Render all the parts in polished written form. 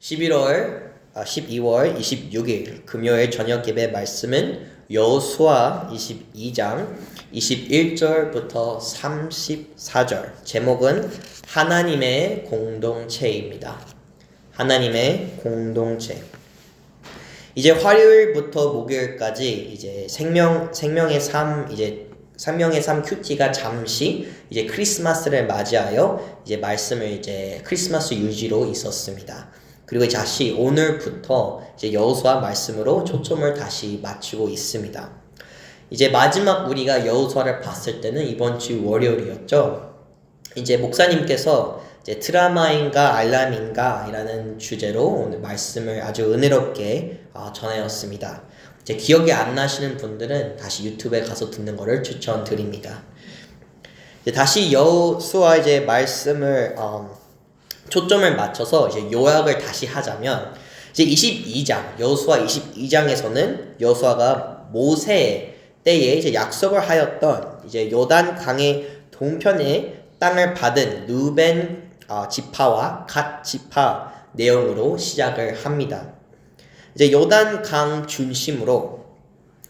12월 26일 금요일 저녁 예배 말씀은 여호수아 22장 21절부터 34절, 제목은 하나님의 공동체입니다. 하나님의 공동체. 이제 화요일부터 목요일까지 이제 생명의 삶 큐티가 잠시 이제 크리스마스를 맞이하여 이제 말씀을 이제 크리스마스 유지로 있었습니다. 그리고 다시 오늘부터 이제 여호수아 말씀으로 초점을 다시 맞추고 있습니다. 이제 마지막 우리가 여호수아를 봤을 때는 이번 주 월요일이었죠. 이제 목사님께서 이제 드라마인가 알람인가 이라는 주제로 오늘 말씀을 아주 은혜롭게 전하였습니다. 이제 기억이 안 나시는 분들은 다시 유튜브에 가서 듣는 것을 추천드립니다. 이제 다시 여호수아 이제 말씀을 초점을 맞춰서 이제 요약을 다시 하자면, 이제 22장 여호수아 22장에서는 여호수아가 모세 때에 이제 약속을 하였던 이제 요단 강의 동편의 땅을 받은 르벤 지파와 갓 지파 내용으로 시작을 합니다. 이제 요단 강 중심으로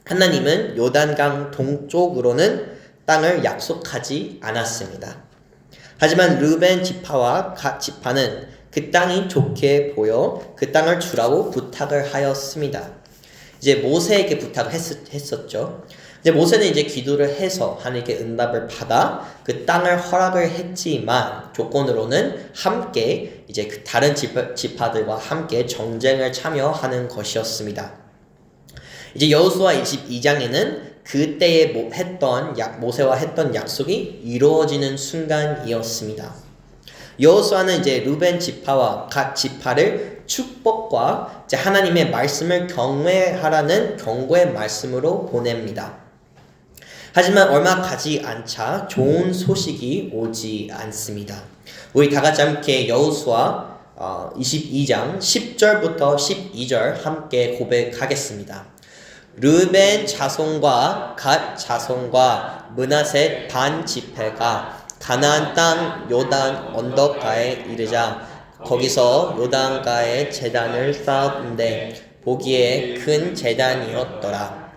하나님은 요단 강 동쪽으로는 땅을 약속하지 않았습니다. 하지만 르벤 지파와 갓 지파는 그 땅이 좋게 보여 그 땅을 주라고 부탁을 하였습니다. 이제 모세에게 부탁을 했었죠. 이제 모세는 이제 기도를 해서 하나님께 응답을 받아 그 땅을 허락을 했지만 조건으로는 함께 이제 그 다른 지파들과 함께 정쟁을 참여하는 것이었습니다. 이제 여호수아 22장에는 그때에 모세와 했던 약속이 이루어지는 순간이었습니다. 여호수아는 이제 르벤 지파와 갓 지파를 축복과 이제 하나님의 말씀을 경외하라는 경고의 말씀으로 보냅니다. 하지만 얼마 가지 않자 좋은 소식이 오지 않습니다. 우리 다 같이 함께 여호수아 22장 10절부터 12절 함께 고백하겠습니다. 르벤 자손과 갓 자손과 므낫셋 반 지파가 가나안 땅 요단 언덕가에 이르자 거기서 요단가에 제단을 쌓았는데 보기에 큰 제단이었더라.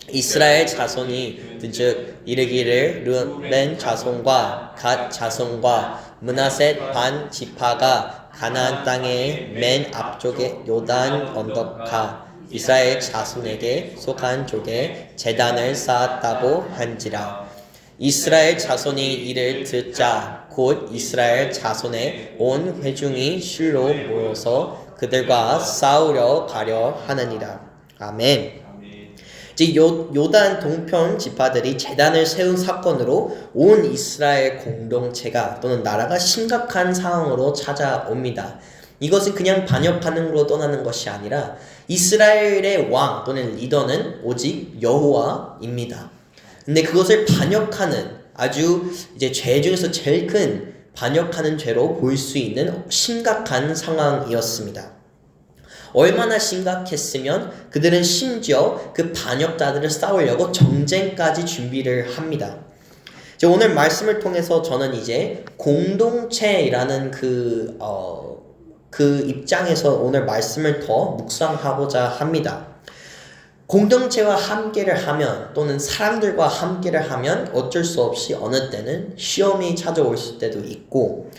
이스라엘 자손이 즉 이르기를 르벤 자손과 갓 자손과 므낫셋 반 지파가 가나안 땅의 맨 앞쪽에 요단 언덕가 이스라엘 자손에게 속한 쪽에 제단을 쌓았다고 한지라. 이스라엘 자손이 이를 듣자 곧 이스라엘 자손의 온 회중이 실로 모여서 그들과 싸우려 가려 하느니라. 아멘. 이제 요단 동편 지파들이 제단을 세운 사건으로 온 이스라엘 공동체가 또는 나라가 심각한 상황으로 찾아옵니다. 이것은 그냥 반역하는 걸로 떠나는 것이 아니라 이스라엘의 왕 또는 리더는 오직 여호와입니다. 근데 그것을 반역하는 아주 이제 죄 중에서 제일 큰 반역하는 죄로 볼 수 있는 심각한 상황이었습니다. 얼마나 심각했으면 그들은 심지어 그 반역자들을 싸우려고 정쟁까지 준비를 합니다. 이제 오늘 말씀을 통해서 저는 이제 공동체라는 그 입장에서 오늘 말씀을 더 묵상하고자 합니다. 공동체와 함께를 하면 또는 사람들과 함께를 하면 어쩔 수 없이 어느 때는 시험이 찾아올 때도 있고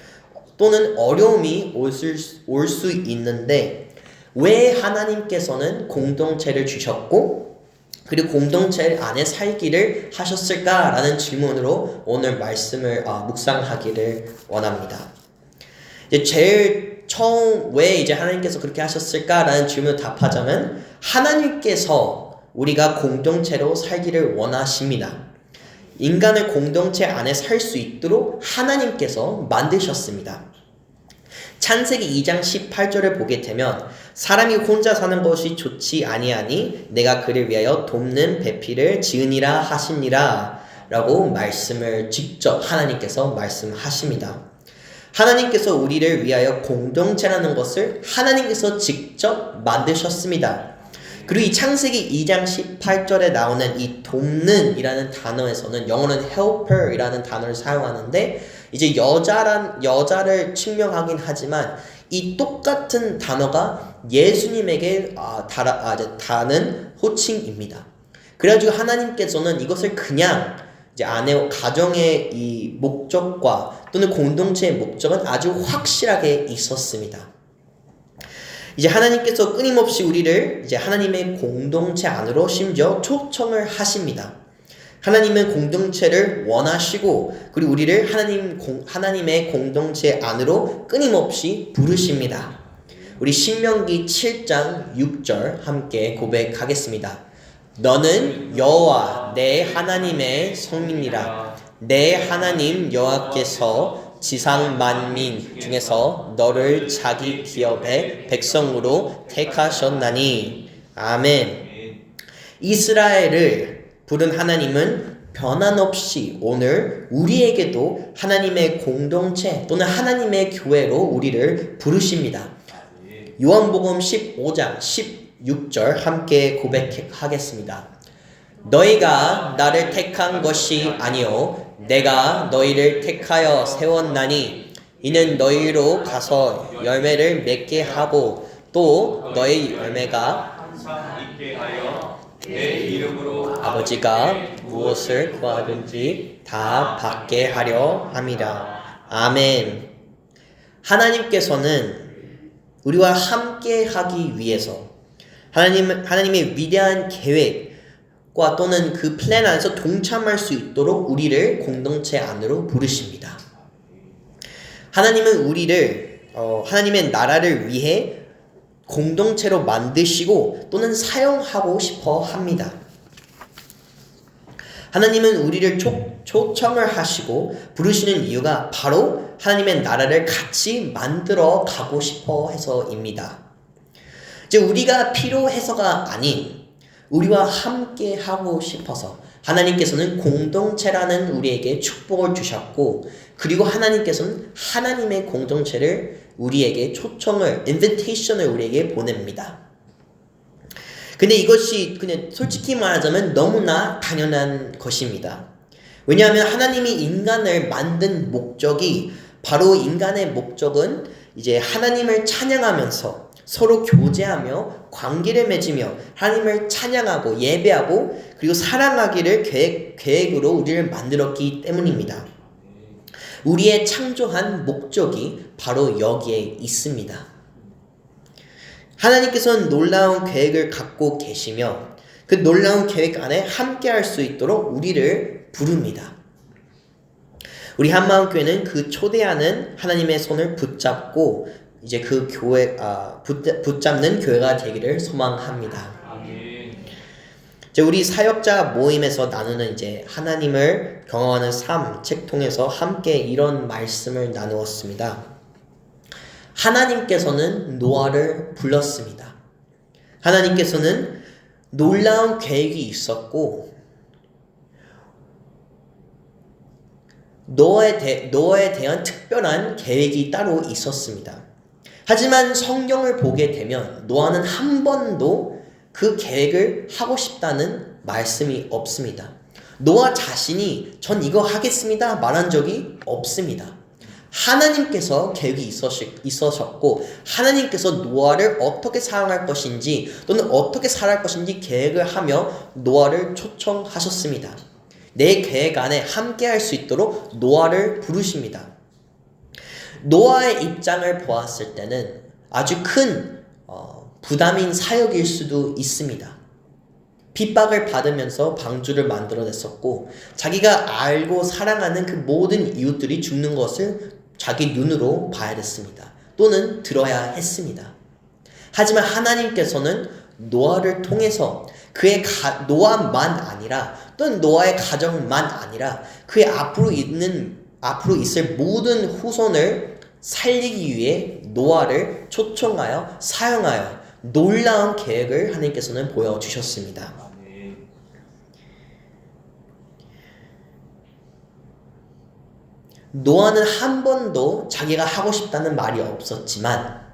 또는 어려움이 올 수 있는데 왜 하나님께서는 공동체를 주셨고 그리고 공동체 안에 살기를 하셨을까라는 질문으로 오늘 말씀을 묵상하기를 원합니다. 이제 제일 처음 왜 이제 하나님께서 그렇게 하셨을까라는 질문을 답하자면 하나님께서 우리가 공동체로 살기를 원하십니다. 인간을 공동체 안에 살 수 있도록 하나님께서 만드셨습니다. 창세기 2장 18절을 보게 되면 사람이 혼자 사는 것이 좋지 아니하니 내가 그를 위하여 돕는 배필을 지으니라 하시니라 라고 말씀을 직접 하나님께서 말씀하십니다. 하나님께서 우리를 위하여 공동체라는 것을 하나님께서 직접 만드셨습니다. 그리고 이 창세기 2장 18절에 나오는 이 돕는 이라는 단어에서는 영어는 helper 이라는 단어를 사용하는데 이제 여자를 측명하긴 하지만 이 똑같은 단어가 예수님에게 닿는 호칭입니다. 그래가지고 하나님께서는 이것을 그냥 이제 가정의 이 목적과 또는 공동체의 목적은 아주 확실하게 있었습니다. 이제 하나님께서 끊임없이 우리를 이제 하나님의 공동체 안으로 심지어 초청을 하십니다. 하나님은 공동체를 원하시고 그리고 우리를 하나님의 공동체 안으로 끊임없이 부르십니다. 우리 신명기 7장 6절 함께 고백하겠습니다. 너는 여호와 내 하나님의 성민이라. 내 하나님 여호와께서 지상 만민 중에서 너를 자기 기업의 백성으로 택하셨나니. 아멘. 이스라엘을 부른 하나님은 변함없이 오늘 우리에게도 하나님의 공동체 또는 하나님의 교회로 우리를 부르십니다. 요한복음 15장 16절 함께 고백하겠습니다. 너희가 나를 택한 것이 아니요 내가 너희를 택하여 세웠나니 이는 너희로 가서 열매를 맺게 하고 또 너희 열매가 항상 있게 하여 내 이름으로 아버지가 무엇을 구하든지 다 받게 하려 함이라. 아멘. 하나님께서는 우리와 함께 하기 위해서 하나님의 위대한 계획과 또는 그 플랜 안에서 동참할 수 있도록 우리를 공동체 안으로 부르십니다. 하나님은 우리를 하나님의 나라를 위해 공동체로 만드시고 또는 사용하고 싶어 합니다. 하나님은 우리를 초청을 하시고 부르시는 이유가 바로 하나님의 나라를 같이 만들어 가고 싶어 해서입니다. 이제 우리가 필요해서가 아닌 우리와 함께 하고 싶어서 하나님께서는 공동체라는 우리에게 축복을 주셨고 그리고 하나님께서는 하나님의 공동체를 우리에게 인비테이션을 우리에게 보냅니다. 근데 이것이 그냥 솔직히 말하자면 너무나 당연한 것입니다. 왜냐하면 하나님이 인간을 만든 목적이 바로 인간의 목적은 이제 하나님을 찬양하면서 서로 교제하며 관계를 맺으며 하나님을 찬양하고 예배하고 그리고 사랑하기를 계획으로 우리를 만들었기 때문입니다. 우리의 창조한 목적이 바로 여기에 있습니다. 하나님께서는 놀라운 계획을 갖고 계시며 그 놀라운 계획 안에 함께 할 수 있도록 우리를 부릅니다. 우리 한마음교회는 그 초대하는 하나님의 손을 붙잡고 이제 그 붙잡는 교회가 되기를 소망합니다. 이제 우리 사역자 모임에서 나누는 이제 하나님을 경험하는 삶 책 통해서 함께 이런 말씀을 나누었습니다. 하나님께서는 노아를 불렀습니다. 하나님께서는 놀라운 계획이 있었고 노아에 대한 특별한 계획이 따로 있었습니다. 하지만 성경을 보게 되면 노아는 한 번도 그 계획을 하고 싶다는 말씀이 없습니다. 노아 자신이 전 이거 하겠습니다 말한 적이 없습니다. 하나님께서 계획이 있으셨고 하나님께서 노아를 어떻게 사용할 것인지 또는 어떻게 살아갈 것인지 계획을 하며 노아를 초청하셨습니다. 내 계획 안에 함께 할 수 있도록 노아를 부르십니다. 노아의 입장을 보았을 때는 아주 큰 부담인 사역일 수도 있습니다. 핍박을 받으면서 방주를 만들어냈었고 자기가 알고 사랑하는 그 모든 이웃들이 죽는 것을 자기 눈으로 봐야 됐습니다. 또는 들어야 했습니다. 하지만 하나님께서는 노아를 통해서 노아만 아니라 또는 노아의 가정만 아니라 그의 앞으로 있을 모든 후손을 살리기 위해 노아를 초청하여 사용하여 놀라운 계획을 하나님께서는 보여주셨습니다. 노아는 한 번도 자기가 하고 싶다는 말이 없었지만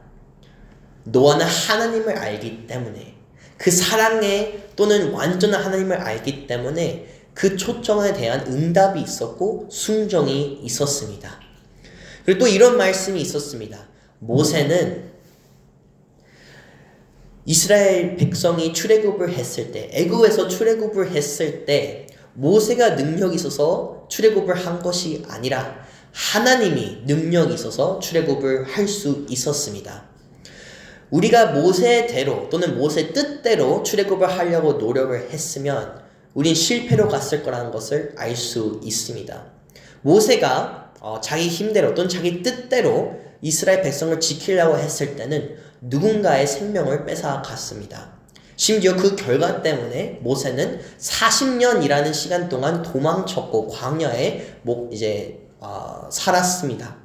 노아는 하나님을 알기 때문에 그 사랑에 또는 완전한 하나님을 알기 때문에 그 초청에 대한 응답이 있었고 순종이 있었습니다. 그리고 또 이런 말씀이 있었습니다. 모세는 이스라엘 백성이 출애굽을 했을 때, 애굽에서 출애굽을 했을 때 모세가 능력이 있어서 출애굽을 한 것이 아니라 하나님이 능력이 있어서 출애굽을 할 수 있었습니다. 우리가 모세대로 또는 모세 뜻대로 출애굽을 하려고 노력을 했으면 우린 실패로 갔을 거라는 것을 알 수 있습니다. 모세가 자기 힘대로 또는 자기 뜻대로 이스라엘 백성을 지키려고 했을 때는 누군가의 생명을 뺏어갔습니다. 심지어 그 결과 때문에 모세는 40년이라는 시간 동안 도망쳤고 광야에 살았습니다.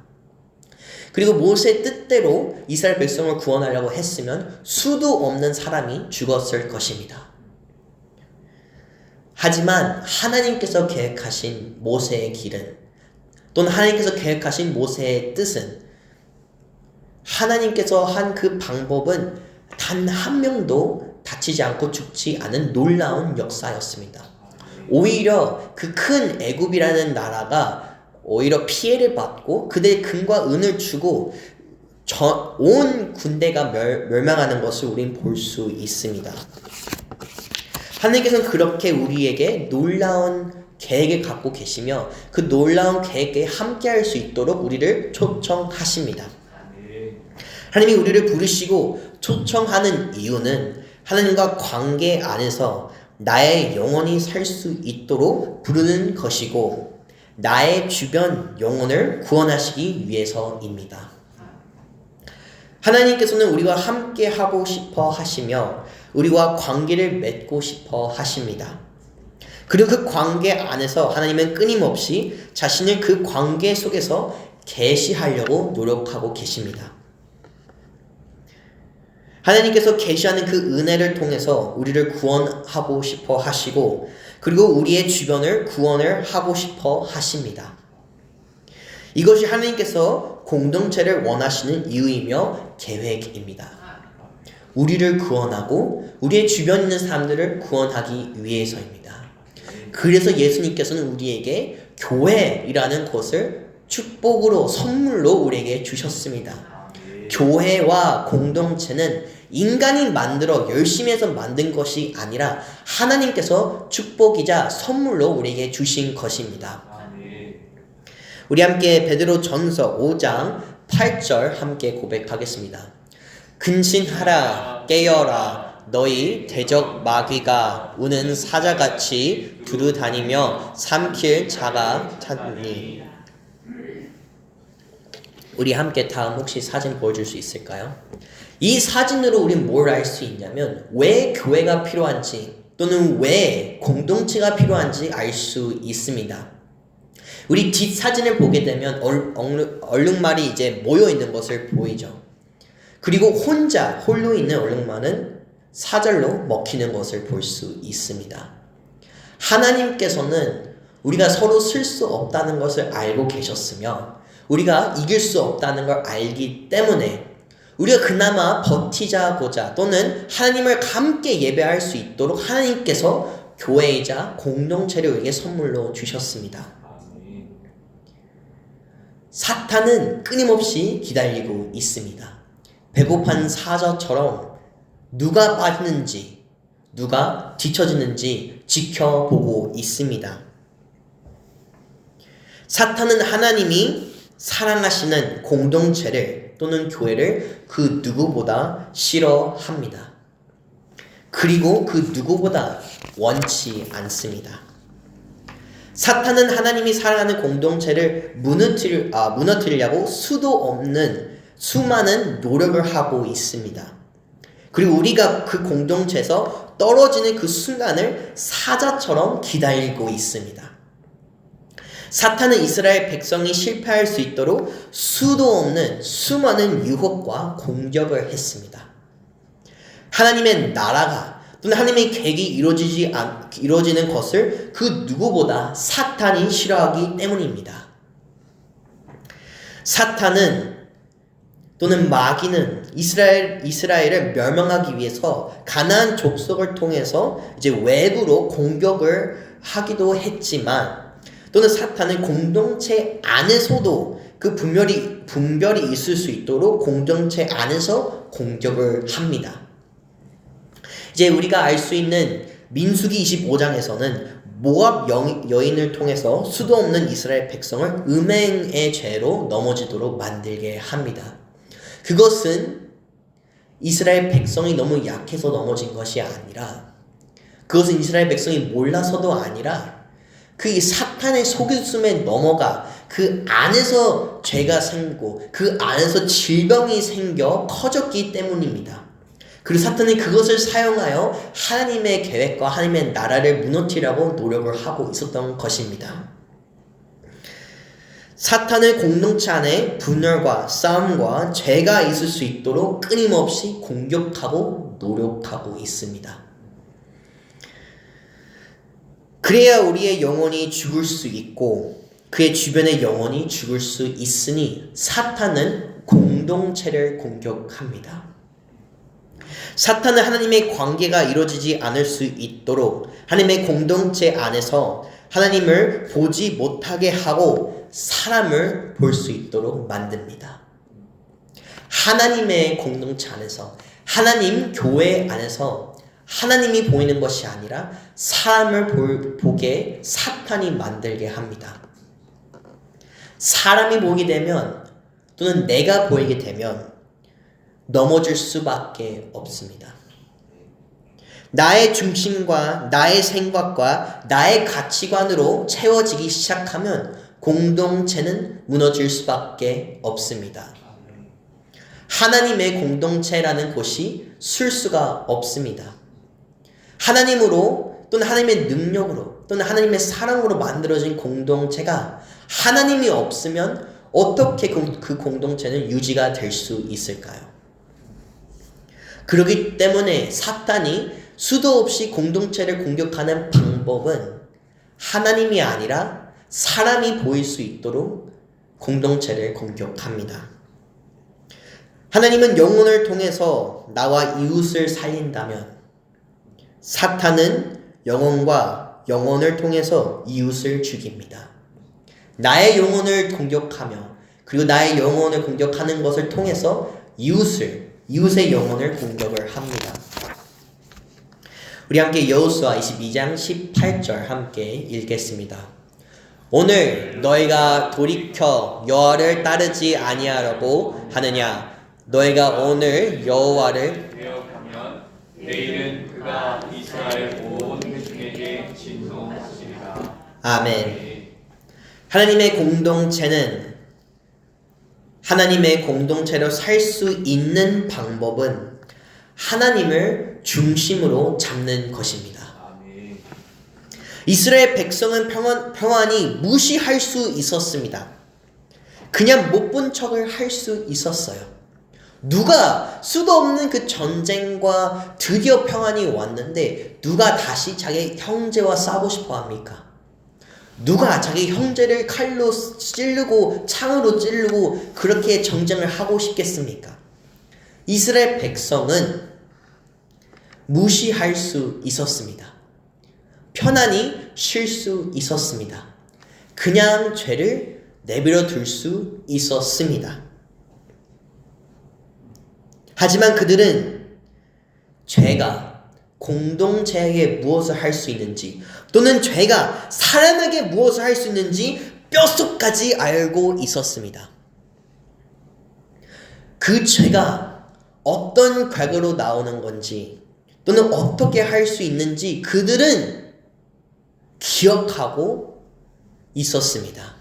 그리고 모세의 뜻대로 이스라엘 백성을 구원하려고 했으면 수도 없는 사람이 죽었을 것입니다. 하지만 하나님께서 계획하신 모세의 길은 또는 하나님께서 계획하신 모세의 뜻은 하나님께서 한 그 방법은 단 한 명도 다치지 않고 죽지 않은 놀라운 역사였습니다. 오히려 그 큰 애굽이라는 나라가 오히려 피해를 받고 그들의 금과 은을 주고 온 군대가 멸망하는 것을 우린 볼 수 있습니다. 하나님께서는 그렇게 우리에게 놀라운 계획을 갖고 계시며 그 놀라운 계획에 함께할 수 있도록 우리를 초청하십니다. 하나님이 우리를 부르시고 초청하는 이유는 하나님과 관계 안에서 나의 영혼이 살 수 있도록 부르는 것이고 나의 주변 영혼을 구원하시기 위해서입니다. 하나님께서는 우리와 함께 하고 싶어 하시며 우리와 관계를 맺고 싶어 하십니다. 그리고 그 관계 안에서 하나님은 끊임없이 자신을 그 관계 속에서 계시하려고 노력하고 계십니다. 하나님께서 계시하는 그 은혜를 통해서 우리를 구원하고 싶어 하시고 그리고 우리의 주변을 구원을 하고 싶어 하십니다. 이것이 하나님께서 공동체를 원하시는 이유이며 계획입니다. 우리를 구원하고 우리의 주변에 있는 사람들을 구원하기 위해서입니다. 그래서 예수님께서는 우리에게 교회라는 것을 축복으로 선물로 우리에게 주셨습니다. 교회와 공동체는 인간이 만들어 열심히 해서 만든 것이 아니라 하나님께서 축복이자 선물로 우리에게 주신 것입니다. 우리 함께 베드로 전서 5장 8절 함께 고백하겠습니다. 근신하라 깨어라 너희 대적 마귀가 우는 사자같이 두루다니며 삼킬 자가 찾니. 우리 함께 다음 혹시 사진 보여줄 수 있을까요? 이 사진으로 우린 뭘 알 수 있냐면 왜 교회가 필요한지 또는 왜 공동체가 필요한지 알 수 있습니다. 우리 뒷사진을 보게 되면 얼룩말이 이제 모여 있는 것을 보이죠. 그리고 홀로 있는 얼룩말은 사절로 먹히는 것을 볼 수 있습니다. 하나님께서는 우리가 서로 쓸 수 없다는 것을 알고 계셨으며 우리가 이길 수 없다는 걸 알기 때문에 우리가 그나마 버티자고자 또는 하나님을 함께 예배할 수 있도록 하나님께서 교회이자 공동체를 우리에게 선물로 주셨습니다. 사탄은 끊임없이 기다리고 있습니다. 배고픈 사자처럼 누가 빠지는지 누가 뒤처지는지 지켜보고 있습니다. 사탄은 하나님이 사랑하시는 공동체를 또는 교회를 그 누구보다 싫어합니다. 그리고 그 누구보다 원치 않습니다. 사탄은 하나님이 사랑하는 공동체를 무너뜨리려고 수도 없는 수많은 노력을 하고 있습니다. 그리고 우리가 그 공동체에서 떨어지는 그 순간을 사자처럼 기다리고 있습니다. 사탄은 이스라엘 백성이 실패할 수 있도록 수도 없는 수많은 유혹과 공격을 했습니다. 하나님의 나라가 또는 하나님의 계획이 이루어지는 것을 그 누구보다 사탄이 싫어하기 때문입니다. 사탄은 또는 마귀는 이스라엘을 멸망하기 위해서 가나안 족속을 통해서 이제 외부로 공격을 하기도 했지만 또는 사탄은 공동체 안에서도 그 분별이 있을 수 있도록 공동체 안에서 공격을 합니다. 이제 우리가 알 수 있는 민수기 25장에서는 모압 여인을 통해서 수도 없는 이스라엘 백성을 음행의 죄로 넘어지도록 만들게 합니다. 그것은 이스라엘 백성이 너무 약해서 넘어진 것이 아니라, 그것은 이스라엘 백성이 몰라서도 아니라 그 사탄의 속임수에 넘어가 그 안에서 죄가 생기고 그 안에서 질병이 생겨 커졌기 때문입니다. 그리고 사탄은 그것을 사용하여 하나님의 계획과 하나님의 나라를 무너뜨리려고 노력을 하고 있었던 것입니다. 사탄은 공동체 안에 분열과 싸움과 죄가 있을 수 있도록 끊임없이 공격하고 노력하고 있습니다. 그래야 우리의 영혼이 죽을 수 있고 그의 주변의 영혼이 죽을 수 있으니 사탄은 공동체를 공격합니다. 사탄은 하나님의 관계가 이루어지지 않을 수 있도록 하나님의 공동체 안에서 하나님을 보지 못하게 하고 사람을 볼 수 있도록 만듭니다. 하나님의 공동체 안에서, 하나님 교회 안에서 하나님이 보이는 것이 아니라 사람을 보게 사탄이 만들게 합니다. 사람이 보이게 되면 또는 내가 보이게 되면 넘어질 수밖에 없습니다. 나의 중심과 나의 생각과 나의 가치관으로 채워지기 시작하면 공동체는 무너질 수밖에 없습니다. 하나님의 공동체라는 곳이 설 수가 없습니다. 하나님으로 또는 하나님의 능력으로 또는 하나님의 사랑으로 만들어진 공동체가 하나님이 없으면 어떻게 그 공동체는 유지가 될 수 있을까요? 그렇기 때문에 사탄이 수도 없이 공동체를 공격하는 방법은 하나님이 아니라 사람이 보일 수 있도록 공동체를 공격합니다. 하나님은 영혼을 통해서 나와 이웃을 살린다면 사탄은 영혼과 영혼을 통해서 이웃을 죽입니다. 나의 영혼을 공격하며 그리고 나의 영혼을 공격하는 것을 통해서 이웃의 영혼을 공격을 합니다. 우리 함께 여호수아 22장 18절 함께 읽겠습니다. 오늘 너희가 돌이켜 여호와를 따르지 아니하려고 하느냐? 너희가 오늘 여호와를 대역하면 내일은 그가 이스라엘 온 회중에게 진노하시리라. 아멘. 하나님의 공동체는 하나님의 공동체로 살 수 있는 방법은 하나님을 중심으로 잡는 것입니다. 아멘. 이스라엘 백성은 평안히 무시할 수 있었습니다. 그냥 못 본 척을 할 수 있었어요. 누가 수도 없는 그 전쟁과 드디어 평안이 왔는데 누가 다시 자기 형제와 싸우고 싶어 합니까? 누가 자기 형제를 칼로 찌르고 창으로 찌르고 그렇게 정쟁을 하고 싶겠습니까? 이스라엘 백성은 무시할 수 있었습니다. 편안히 쉴 수 있었습니다. 그냥 죄를 내버려 둘 수 있었습니다. 하지만 그들은 죄가 공동체에게 무엇을 할 수 있는지 또는 죄가 사람에게 무엇을 할 수 있는지 뼛속까지 알고 있었습니다. 그 죄가 어떤 결과로 나오는 건지 또는 어떻게 할 수 있는지 그들은 기억하고 있었습니다.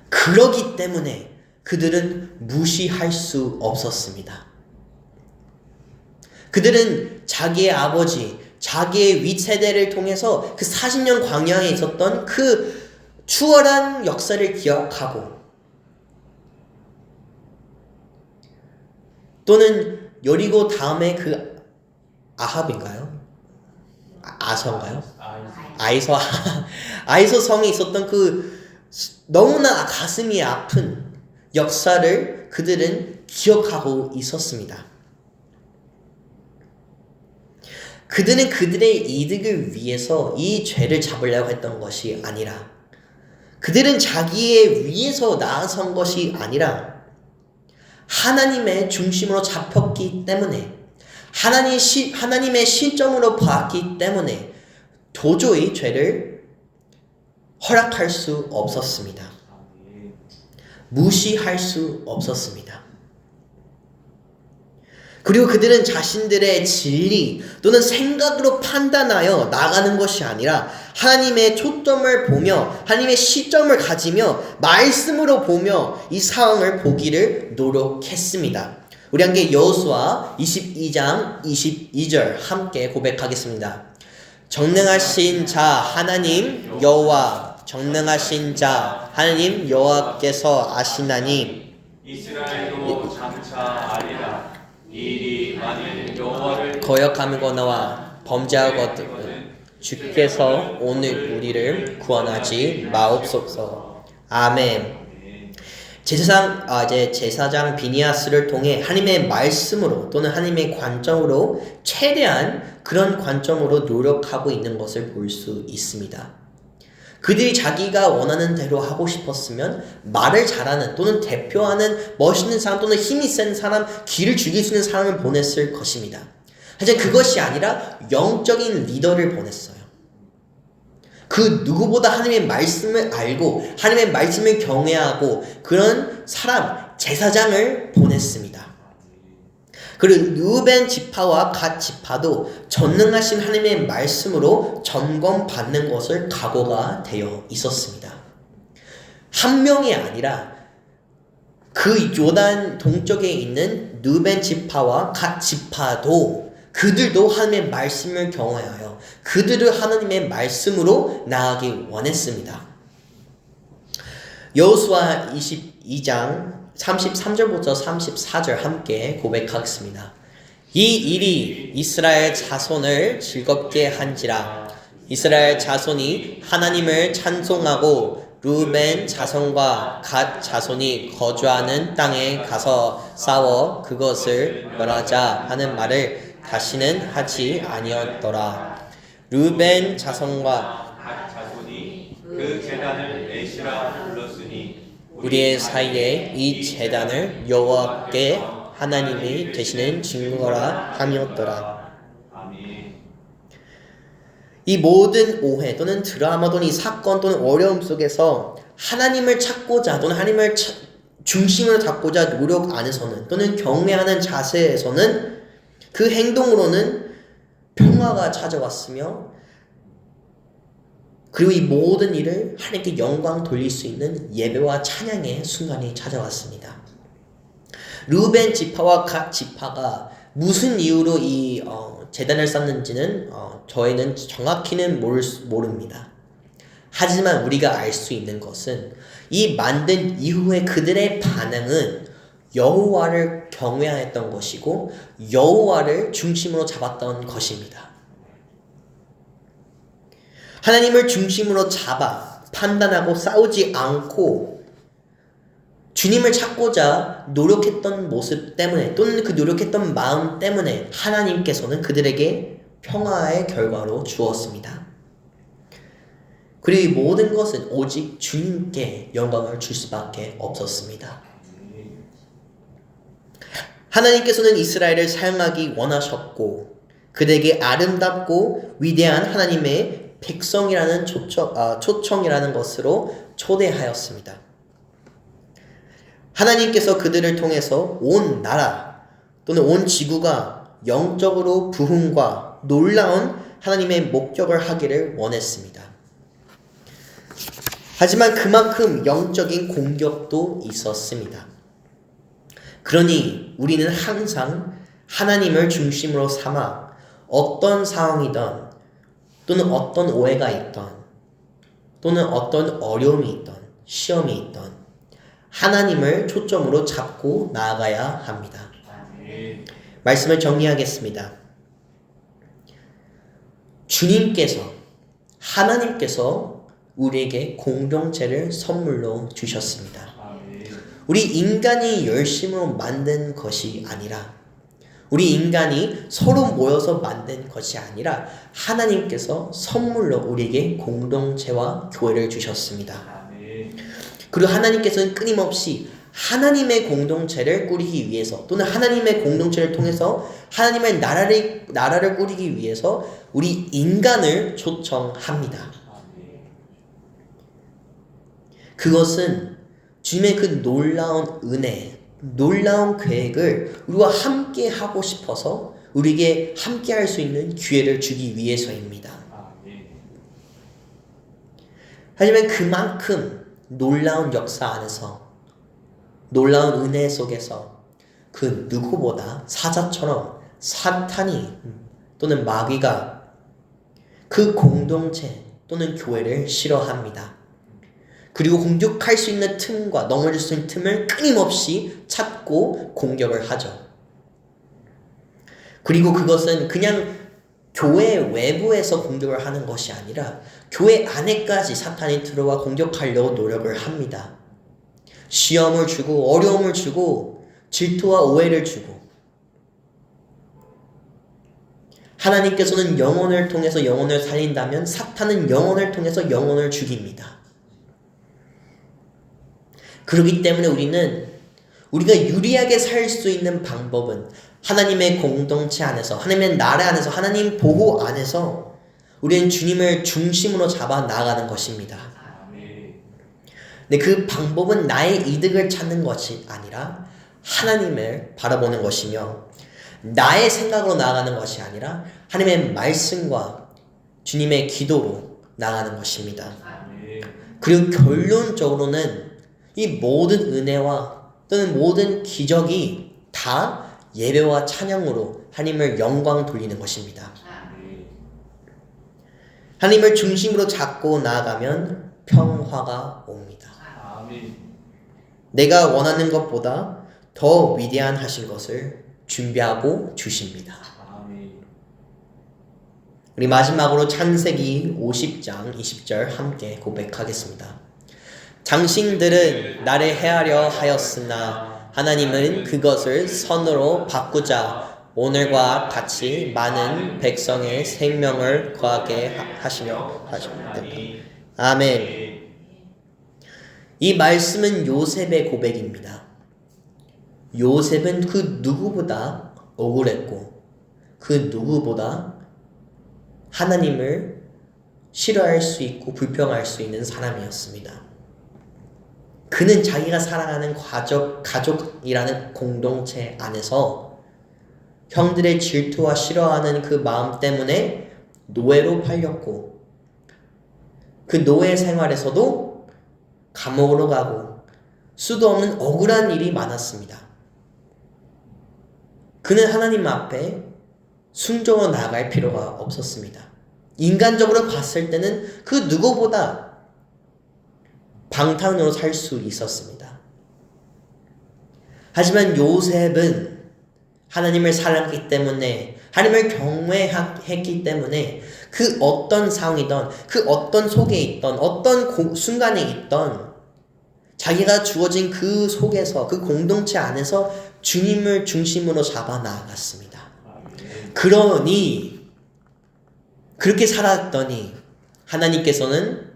그러기 때문에 그들은 무시할 수 없었습니다. 그들은 자기의 아버지, 자기의 윗세대를 통해서 그 40년 광야에 있었던 그 추월한 역사를 기억하고 또는 여리고 다음에 그 아합인가요? 아서인가요? 아이서 성에 있었던 그 너무나 가슴이 아픈 역사를 그들은 기억하고 있었습니다. 그들은 그들의 이득을 위해서 이 죄를 잡으려고 했던 것이 아니라 그들은 자기의 위에서 나아선 것이 아니라 하나님의 중심으로 잡혔기 때문에 하나님의 시점으로 봤기 때문에 도저히 죄를 허락할 수 없었습니다. 무시할 수 없었습니다. 그리고 그들은 자신들의 진리 또는 생각으로 판단하여 나가는 것이 아니라 하나님의 초점을 보며 하나님의 시점을 가지며 말씀으로 보며 이 상황을 보기를 노력했습니다. 우리 함께 여호수아 22장 22절 함께 고백하겠습니다. 전능하신 자 하나님 여호와 정능하신 자 하나님 여호와께서 아시나니 이스라엘도 장차 아리라. 일이 만일 여호와를 거역하거나 범죄하거든 주께서 오늘 우리를 구원하지 마옵소서. 아멘. 제사장 비니아스를 통해 하나님의 말씀으로 또는 하나님의 관점으로 최대한 그런 관점으로 노력하고 있는 것을 볼 수 있습니다. 그들이 자기가 원하는 대로 하고 싶었으면 말을 잘하는 또는 대표하는 멋있는 사람 또는 힘이 센 사람, 길을 죽일 수 있는 사람을 보냈을 것입니다. 하지만 그것이 아니라 영적인 리더를 보냈어요. 그 누구보다 하나님의 말씀을 알고 하나님의 말씀을 경외하고 그런 사람, 제사장을 보냈습니다. 그리고 르우벤 지파와 갓 지파도 전능하신 하나님의 말씀으로 점검받는 것을 각오가 되어 있었습니다. 한 명이 아니라 그 요단 동쪽에 있는 르우벤 지파와 갓 지파도 그들도 하나님의 말씀을 경외하여 그들을 하나님의 말씀으로 나아가기 원했습니다. 여호수아 22장 33절부터 34절 함께 고백하겠습니다. 이 일이 이스라엘 자손을 즐겁게 한지라. 이스라엘 자손이 하나님을 찬송하고 르우벤 자손과 갓 자손이 거주하는 땅에 가서 싸워 그것을 멸하자 하는 말을 다시는 하지 아니었더라. 르우벤 자손과 각 자손이 그 제단을 에시라 불렀으니 우리의 사이에 이 제단을 여호와께 하나님이 되시는 증거라 함이었더라. 아멘. 이 모든 오해 또는 드라마 또는 이 사건 또는 어려움 속에서 하나님을 찾고자 또는 하나님을 중심으로 잡고자 노력 안에서는 또는 경외하는 자세에서는 그 행동으로는 평화가 찾아왔으며 그리고 이 모든 일을 하나님께 영광 돌릴 수 있는 예배와 찬양의 순간이 찾아왔습니다. 르우벤 지파와 갓 지파가 무슨 이유로 이 제단을 쌓는지는 저희는 정확히는 모릅니다. 하지만 우리가 알 수 있는 것은 이 만든 이후에 그들의 반응은 여호와를 경외하였던 것이고 여호와를 중심으로 잡았던 것입니다. 하나님을 중심으로 잡아 판단하고 싸우지 않고 주님을 찾고자 노력했던 모습 때문에 또는 그 노력했던 마음 때문에 하나님께서는 그들에게 평화의 결과로 주었습니다. 그리고 이 모든 것은 오직 주님께 영광을 줄 수밖에 없었습니다. 하나님께서는 이스라엘을 사용하기 원하셨고 그들에게 아름답고 위대한 하나님의 백성이라는 초청이라는 것으로 초대하였습니다. 하나님께서 그들을 통해서 온 나라 또는 온 지구가 영적으로 부흥과 놀라운 하나님의 목적을 하기를 원했습니다. 하지만 그만큼 영적인 공격도 있었습니다. 그러니 우리는 항상 하나님을 중심으로 삼아 어떤 상황이든 또는 어떤 오해가 있던 또는 어떤 어려움이 있던 시험이 있던 하나님을 초점으로 잡고 나아가야 합니다. 말씀을 정리하겠습니다. 하나님께서 우리에게 공동체를 선물로 주셨습니다. 우리 인간이 열심으로 만든 것이 아니라 우리 인간이 서로 모여서 만든 것이 아니라 하나님께서 선물로 우리에게 공동체와 교회를 주셨습니다. 그리고 하나님께서는 끊임없이 하나님의 공동체를 꾸리기 위해서 또는 하나님의 공동체를 통해서 하나님의 나라를 꾸리기 위해서 우리 인간을 초청합니다. 그것은 주님의 그 놀라운 은혜, 놀라운 계획을 우리와 함께 하고 싶어서 우리에게 함께 할 수 있는 기회를 주기 위해서입니다. 하지만 그만큼 놀라운 역사 안에서, 놀라운 은혜 속에서 그 누구보다 사자처럼 사탄이 또는 마귀가 그 공동체 또는 교회를 싫어합니다. 그리고 공격할 수 있는 틈과 넘어질 수 있는 틈을 끊임없이 찾고 공격을 하죠. 그리고 그것은 그냥 교회 외부에서 공격을 하는 것이 아니라 교회 안에까지 사탄이 들어와 공격하려고 노력을 합니다. 시험을 주고 어려움을 주고 질투와 오해를 주고, 하나님께서는 영혼을 통해서 영혼을 살린다면 사탄은 영혼을 통해서 영혼을 죽입니다. 그렇기 때문에 우리가 유리하게 살 수 있는 방법은 하나님의 공동체 안에서, 하나님의 나라 안에서, 하나님 보호 안에서 우리는 주님을 중심으로 잡아 나아가는 것입니다. 근데 그 방법은 나의 이득을 찾는 것이 아니라 하나님을 바라보는 것이며, 나의 생각으로 나아가는 것이 아니라 하나님의 말씀과 주님의 기도로 나아가는 것입니다. 그리고 결론적으로는 이 모든 은혜와 또는 모든 기적이 다 예배와 찬양으로 하나님을 영광 돌리는 것입니다. 하나님을 중심으로 잡고 나아가면 평화가 옵니다. 내가 원하는 것보다 더 위대한 하신 것을 준비하고 주십니다. 우리 마지막으로 창세기 50장 20절 함께 고백하겠습니다. 당신들은 나를 해하려 하였으나 하나님은 그것을 선으로 바꾸자 오늘과 같이 많은 백성의 생명을 거하게 하시려 하십니다. 아멘. 이 말씀은 요셉의 고백입니다. 요셉은 그 누구보다 억울했고 그 누구보다 하나님을 싫어할 수 있고 불평할 수 있는 사람이었습니다. 그는 자기가 살아가는 가족이라는 공동체 안에서 형들의 질투와 싫어하는 그 마음 때문에 노예로 팔렸고, 그 노예 생활에서도 감옥으로 가고 수도 없는 억울한 일이 많았습니다. 그는 하나님 앞에 순종으로 나아갈 필요가 없었습니다. 인간적으로 봤을 때는 그 누구보다 방탕으로 살 수 있었습니다. 하지만 요셉은 하나님을 사랑했기 때문에, 하나님을 경외했기 때문에 그 어떤 상황이든, 그 어떤 속에 있던, 어떤 순간에 있던 자기가 주어진 그 속에서, 그 공동체 안에서 주님을 중심으로 잡아 나아갔습니다. 그러니 그렇게 살았더니 하나님께서는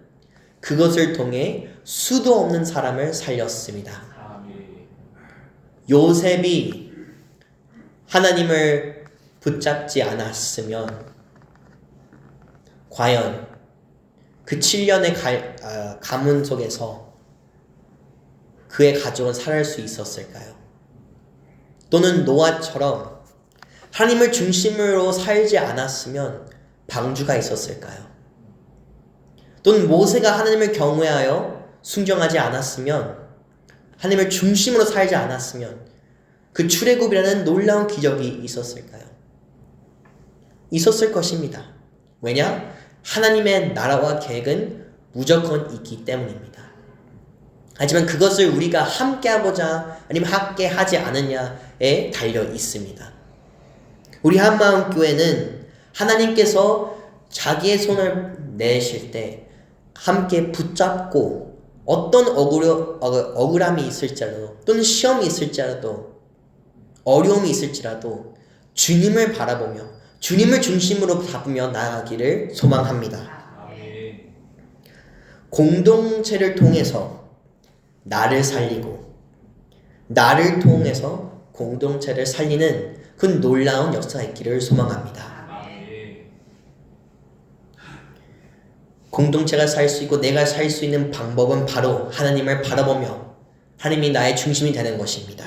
그것을 통해 수도 없는 사람을 살렸습니다. 요셉이 하나님을 붙잡지 않았으면 과연 그 7년의 가문 속에서 그의 가족은 살아갈 수 있었을까요? 또는 노아처럼 하나님을 중심으로 살지 않았으면 방주가 있었을까요? 또는 모세가 하나님을 경외하여 순종하지 않았으면, 하나님을 중심으로 살지 않았으면 그 출애굽이라는 놀라운 기적이 있었을까요? 있었을 것입니다. 왜냐? 하나님의 나라와 계획은 무조건 있기 때문입니다. 하지만 그것을 우리가 함께하고자 아니면 함께하지 않느냐에 달려 있습니다. 우리 한마음교회는 하나님께서 자기의 손을 내실 때 함께 붙잡고 어떤 억울함이 있을지라도 또는 시험이 있을지라도 어려움이 있을지라도 주님을 바라보며 주님을 중심으로 잡으며 나아가기를 소망합니다. 아멘. 공동체를 통해서 나를 살리고 나를 통해서 공동체를 살리는 그 놀라운 역사가 있기를 소망합니다. 아멘. 공동체가 살 수 있고 내가 살 수 있는 방법은 바로 하나님을 바라보며 하나님이 나의 중심이 되는 것입니다.